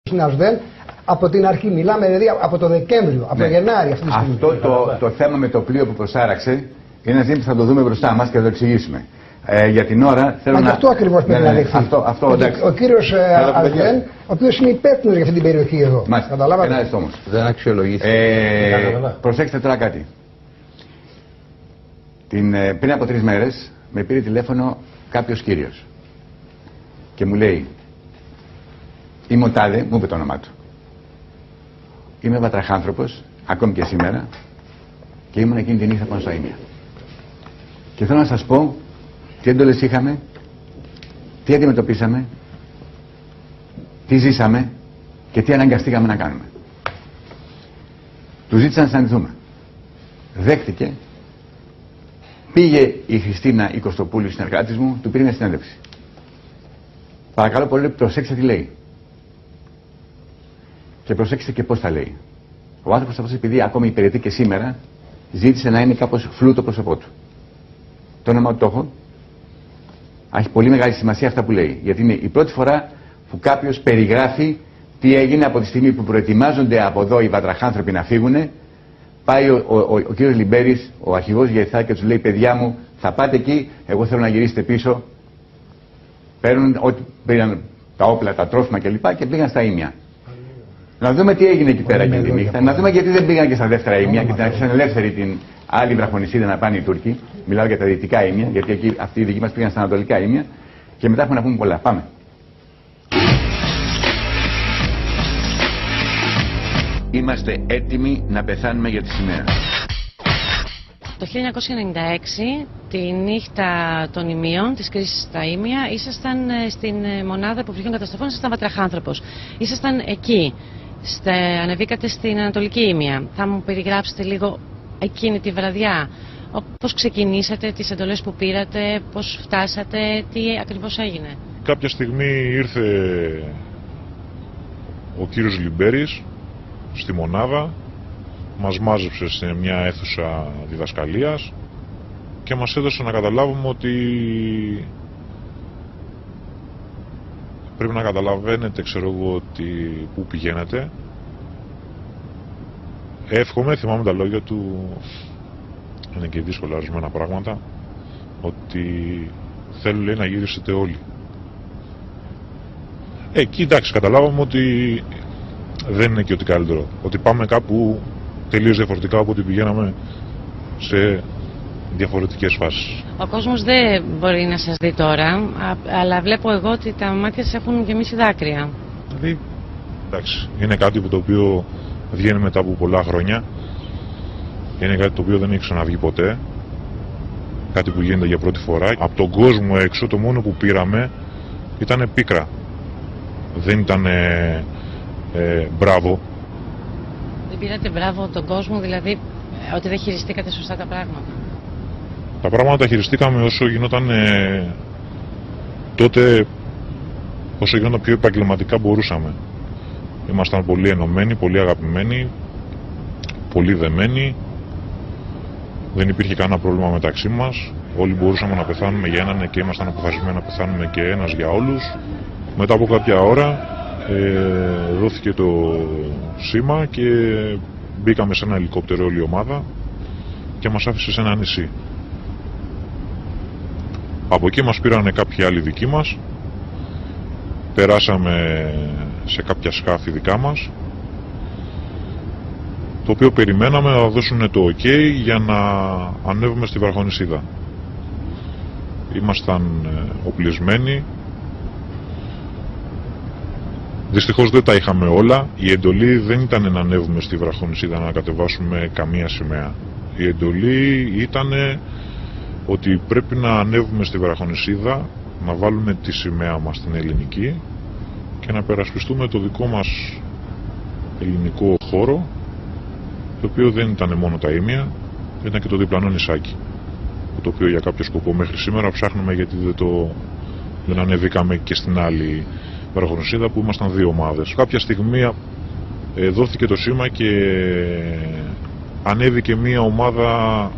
Συνασδέν από την αρχή. Μιλάμε δηλαδή από το Δεκέμβριο, από το Γενάρη αυτή τη στιγμή. Αυτό το θέμα με το πλοίο που προσάραξε είναι ένα ζήτημα που θα το δούμε μπροστά μας και θα το εξηγήσουμε. Για την ώρα θέλω να. Αυτό ακριβώς πρέπει να δεχθεί. Ο κύριος Αλδέν, ο οποίος είναι υπεύθυνος για αυτή την περιοχή εδώ. Καταλάβατε. Ένα λεπτό όμως. Δεν αξιολογήθηκε. Προσέξτε τώρα κάτι. Πριν από 3 μέρες με πήρε τηλέφωνο κάποιος κύριος και μου λέει, είμαι ο Τάδε, μου είπε το όνομά του. Είμαι βατραχάνθρωπος, ακόμη και σήμερα, και ήμουν εκείνη τη νύχτα πάνω στα Ήμια. Και θέλω να σας πω τι έντολες είχαμε, τι αντιμετωπίσαμε, τι ζήσαμε και τι αναγκαστήκαμε να κάνουμε. Του ζήτησα να συναντηθούμε. Δέχτηκε, πήγε η Χριστίνα η Κωστοπούλου, συνεργάτης μου, του πήρε μια συνέντευξη. Παρακαλώ πολύ, προσέξτε τι λέει. Και προσέξτε και πώς τα λέει. Ο άνθρωπος αυτός, επειδή ακόμη υπηρετεί και σήμερα, ζήτησε να είναι κάπως φλού το πρόσωπό του. Το όνομα του το έχω. Έχει πολύ μεγάλη σημασία αυτά που λέει. Γιατί είναι η πρώτη φορά που κάποιος περιγράφει τι έγινε από τη στιγμή που προετοιμάζονται από εδώ οι βατραχάνθρωποι να φύγουν. Πάει ο κύριος Λιμπέρης, ο αρχηγός Γεθά, και τους λέει: παιδιά μου, θα πάτε εκεί, εγώ θέλω να γυρίσετε πίσω. Παίρνουν ό,τι πήγαν, τα όπλα, τα τρόφιμα κλπ. Και πήγαν στα Ήμια. Να δούμε τι έγινε εκεί πέρα εκείνη τη νύχτα. Να δούμε γιατί δεν πήγαν και στα δεύτερα Ήμια και την άφησαν ελεύθερη την άλλη βραχονισίδα να πάνε οι Τούρκοι. Μιλάω για τα δυτικά Ήμια, γιατί εκεί αυτοί οι δικοί μας πήγαν στα ανατολικά Ήμια. Και μετά έχουμε να πούμε πολλά. Πάμε. Είμαστε έτοιμοι να πεθάνουμε για τη σημαία. Το 1996, τη νύχτα των Ημίων, της κρίσης στα Ήμια, ήσασταν στην μονάδα υποβρυχίων καταστροφών, ήσασταν βατραχάνθρωπος. Ήσασταν εκεί. Ανεβήκατε στην Ανατολική Ήμια. Θα μου περιγράψετε λίγο εκείνη τη βραδιά. Πώς ξεκινήσατε, τις εντολές που πήρατε, πώς φτάσατε, τι ακριβώς έγινε. Κάποια στιγμή ήρθε ο κύριος Λιμπέρης στη μονάδα, μας μάζεψε σε μια αίθουσα διδασκαλίας και μας έδωσε να καταλάβουμε ότι πρέπει να καταλαβαίνετε, ξέρω εγώ, ότι πού πηγαίνετε. Εύχομαι, θυμάμαι τα λόγια του, είναι και δύσκολα ορισμένα πράγματα, ότι θέλω, λέει, να γυρίσετε όλοι. Εκεί, εντάξει, καταλάβαμε ότι δεν είναι και ότι καλύτερο, ότι πάμε κάπου τελείως διαφορετικά από ό,τι πηγαίναμε σε διαφορετικές φάσεις. Ο κόσμος δεν μπορεί να σας δει τώρα, αλλά βλέπω εγώ ότι τα μάτια σας έχουν γεμίσει δάκρυα. Δηλαδή, εντάξει, είναι κάτι που το οποίο βγαίνει μετά από πολλά χρόνια. Είναι κάτι το οποίο δεν έχει ξαναβγεί ποτέ. Κάτι που γίνεται για πρώτη φορά. Από τον κόσμο έξω το μόνο που πήραμε ήταν πίκρα. Δεν ήταν μπράβο. Δεν πήρατε μπράβο τον κόσμο, δηλαδή ότι δεν χειριστήκατε σωστά τα πράγματα. Τα πράγματα τα χειριστήκαμε όσο γινόταν τότε, όσο γινόταν πιο επαγγελματικά μπορούσαμε. Ήμασταν πολύ ενωμένοι, πολύ αγαπημένοι, πολύ δεμένοι. Δεν υπήρχε κανένα πρόβλημα μεταξύ μας. Όλοι μπορούσαμε να πεθάνουμε για έναν και ήμασταν αποφασισμένοι να πεθάνουμε και ένας για όλους. Μετά από κάποια ώρα δόθηκε το σήμα και μπήκαμε σε ένα ελικόπτερο όλη η ομάδα και μας άφησε σε ένα νησί. Από εκεί μας πήρανε κάποιοι άλλοι δικοί μας, περάσαμε σε κάποια σκάφη δικά μας, το οποίο περιμέναμε να δώσουν το OK για να ανέβουμε στη βραχονισίδα. Ήμασταν οπλισμένοι. Δυστυχώς δεν τα είχαμε όλα. Η εντολή δεν ήταν να ανέβουμε στη βραχονισίδα να κατεβάσουμε καμία σημαία. Η εντολή ήταν ότι πρέπει να ανέβουμε στη βραχονισίδα, να βάλουμε τη σημαία μας στην ελληνική και να περασπιστούμε το δικό μας ελληνικό χώρο, το οποίο δεν ήταν μόνο τα Ήμια, ήταν και το διπλανό νησάκι, το οποίο για κάποιο σκοπό μέχρι σήμερα ψάχνουμε, γιατί δεν ανεβήκαμε και στην άλλη βραχονισίδα που ήμασταν δύο ομάδες. Κάποια στιγμή δόθηκε το σήμα και ανέβηκε μία ομάδα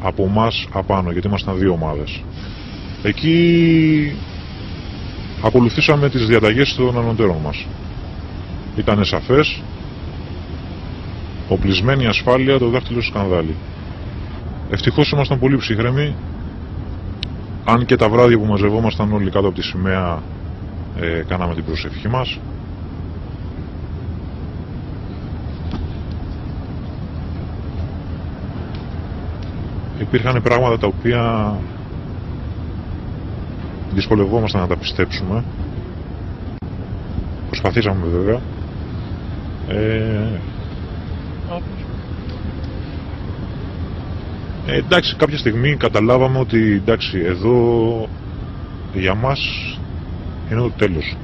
από εμάς απάνω, γιατί ήμασταν δύο ομάδες. Εκεί ακολουθήσαμε τις διαταγές των ανωτέρων μας. Ήτανε σαφές, οπλισμένη ασφάλεια, το δάχτυλο στο σκανδάλι. Ευτυχώς ήμασταν πολύ ψύχρεμοι, αν και τα βράδια που μαζευόμασταν όλοι κάτω από τη σημαία κάναμε την προσευχή μας. Υπήρχαν πράγματα τα οποία δυσκολευόμασταν να τα πιστέψουμε. Προσπαθήσαμε βέβαια. Εντάξει, κάποια στιγμή καταλάβαμε ότι εντάξει, εδώ για μας είναι το τέλος.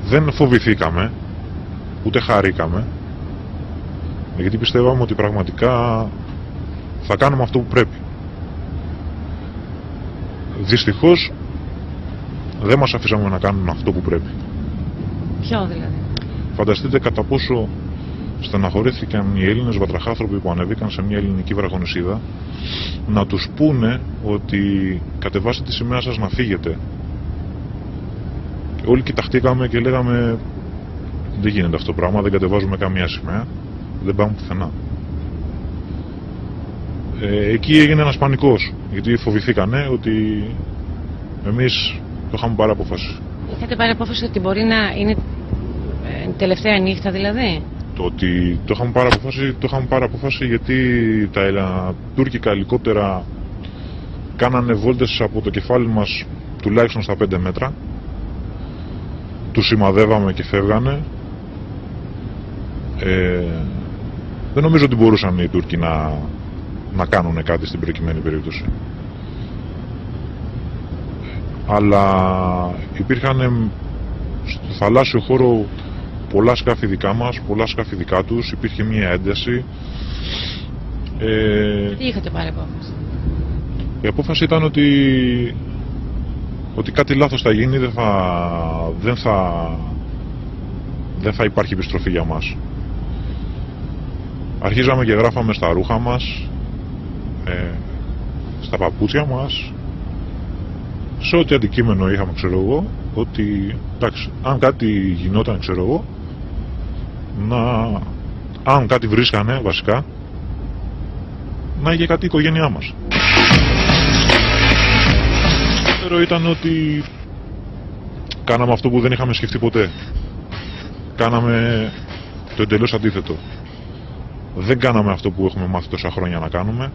Δεν φοβηθήκαμε, ούτε χαρήκαμε, γιατί πιστεύαμε ότι πραγματικά θα κάνουμε αυτό που πρέπει. Δυστυχώς δεν μας αφήσαμε να κάνουμε αυτό που πρέπει. Ποιο δηλαδή? Φανταστείτε κατά πόσο στεναχωρήθηκαν οι Έλληνες βατραχάνθρωποι που ανέβηκαν σε μια ελληνική βραχονισίδα να τους πούνε ότι κατεβάστε τη σημαία σας να φύγετε. Και όλοι κοιταχτήκαμε και λέγαμε δεν γίνεται αυτό το πράγμα, δεν κατεβάζουμε καμία σημαία, δεν πάμε πουθενά. Εκεί έγινε ένας πανικός, γιατί φοβηθήκανε ότι εμείς το είχαμε πάρει απόφαση. Είχατε πάρει απόφαση ότι μπορεί να είναι τελευταία νύχτα δηλαδή? Το ότι το είχαμε πάρει απόφαση γιατί τα τουρκικά ελικόπτερα κάνανε βόλτες από το κεφάλι μας τουλάχιστον στα 5 μέτρα. Τους σημαδεύαμε και φεύγανε. Δεν νομίζω ότι μπορούσαν οι Τούρκοι να κάνουν κάτι στην προκειμένη περίπτωση. Αλλά υπήρχαν στο θαλάσσιο χώρο πολλά σκάφη δικά μας, πολλά σκάφη δικά τους, υπήρχε μια ένταση. Τι είχατε πάρει απόφαση? Η απόφαση ήταν ότι κάτι λάθος θα γίνει, δεν θα υπάρχει επιστροφή για μας. Αρχίζαμε και γράφαμε στα ρούχα μας, στα παπούτσια μας, σε ό,τι αντικείμενο είχαμε, ξέρω εγώ, ότι εντάξει, αν κάτι γινόταν, ξέρω εγώ, αν κάτι βρίσκανε βασικά, να είχε κάτι η οικογένειά μας. Το δεύτερο ήταν ότι κάναμε αυτό που δεν είχαμε σκεφτεί ποτέ. Κάναμε το εντελώς αντίθετο. Δεν κάναμε αυτό που έχουμε μάθει τόσα χρόνια να κάνουμε,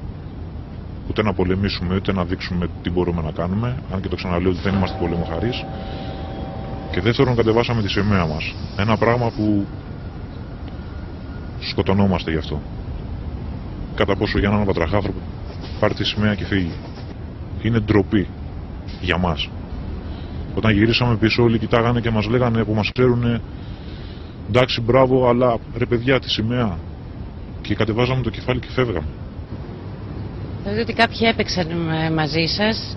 ούτε να πολεμήσουμε, ούτε να δείξουμε τι μπορούμε να κάνουμε, αν και το ξαναλέω ότι δεν είμαστε πολεμοχαρείς. Και δεύτερον, κατεβάσαμε τη σημαία μας. Ένα πράγμα που σκοτωνόμαστε γι' αυτό. Κατά πόσο για έναν βατραχάνθρωπο πάρει τη σημαία και φύγει. Είναι ντροπή για μας. Όταν γυρίσαμε πίσω, όλοι κοιτάγανε και μας λέγανε, που μας ξέρουνε, εντάξει, μπράβο, αλλά ρε παιδιά, τη σημαία. Και κατεβάζαμε το κεφάλι και φεύγαμε. Δηλαδή ότι κάποιοι έπαιξαν μαζί σας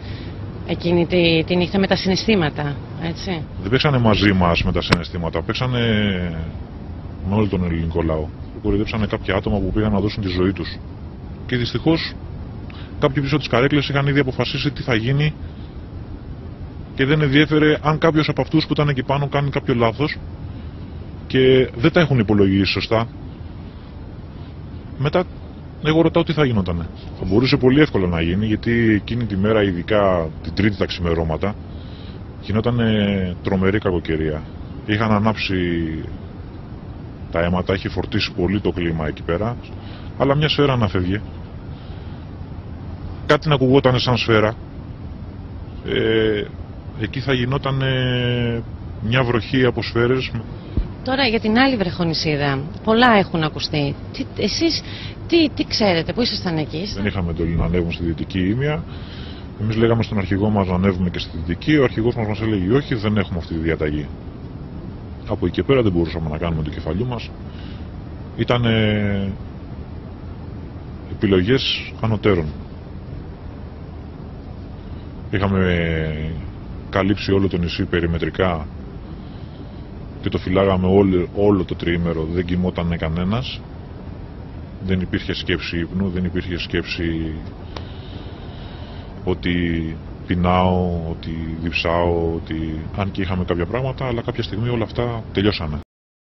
εκείνη τη νύχτα με τα συναισθήματα, έτσι? Δεν παίξανε μαζί μας με τα συναισθήματα, παίξανε με όλο τον ελληνικό λαό. Κοροϊδέψανε κάποια άτομα που πήγαν να δώσουν τη ζωή τους. Και δυστυχώς κάποιοι πίσω τις καρέκλες είχαν ήδη αποφασίσει τι θα γίνει και δεν ενδιέφερε αν κάποιος από αυτούς που ήταν εκεί πάνω κάνει κάποιο λάθος και δεν τα έχουν υπολογίσει σωστά. Μετά εγώ ρωτάω τι θα γινότανε. Θα μπορούσε πολύ εύκολα να γίνει, γιατί εκείνη τη μέρα, ειδικά την Τρίτη τα ξημερώματα, γινόταν τρομερή κακοκαιρία. Είχαν ανάψει τα αίματα, είχε φορτίσει πολύ το κλίμα εκεί πέρα, αλλά μια σφαίρα να φεύγει. Κάτι να ακουγόταν σαν σφαίρα. Εκεί θα γινόταν μια βροχή από σφαίρες. Τώρα για την άλλη βραχονισίδα, πολλά έχουν ακουστεί. Εσείς τι ξέρετε, που ήσασταν εκεί? Δεν είχαμε εντολή να ανέβουμε στη Δυτική Ήμια. Εμείς λέγαμε στον αρχηγό μας να ανέβουμε και στη Δυτική. Ο αρχηγός μας έλεγε όχι, δεν έχουμε αυτή τη διαταγή. Από εκεί και πέρα δεν μπορούσαμε να κάνουμε το κεφαλιού μας. Ήταν επιλογές ανωτέρων. Είχαμε καλύψει όλο το νησί περιμετρικά και το φυλάγαμε όλο το τριήμερο, δεν κοιμόταν κανένας. Δεν υπήρχε σκέψη ύπνου, δεν υπήρχε σκέψη ότι πεινάω, ότι διψάω, ότι αν και είχαμε κάποια πράγματα, αλλά κάποια στιγμή όλα αυτά τελειώσανε.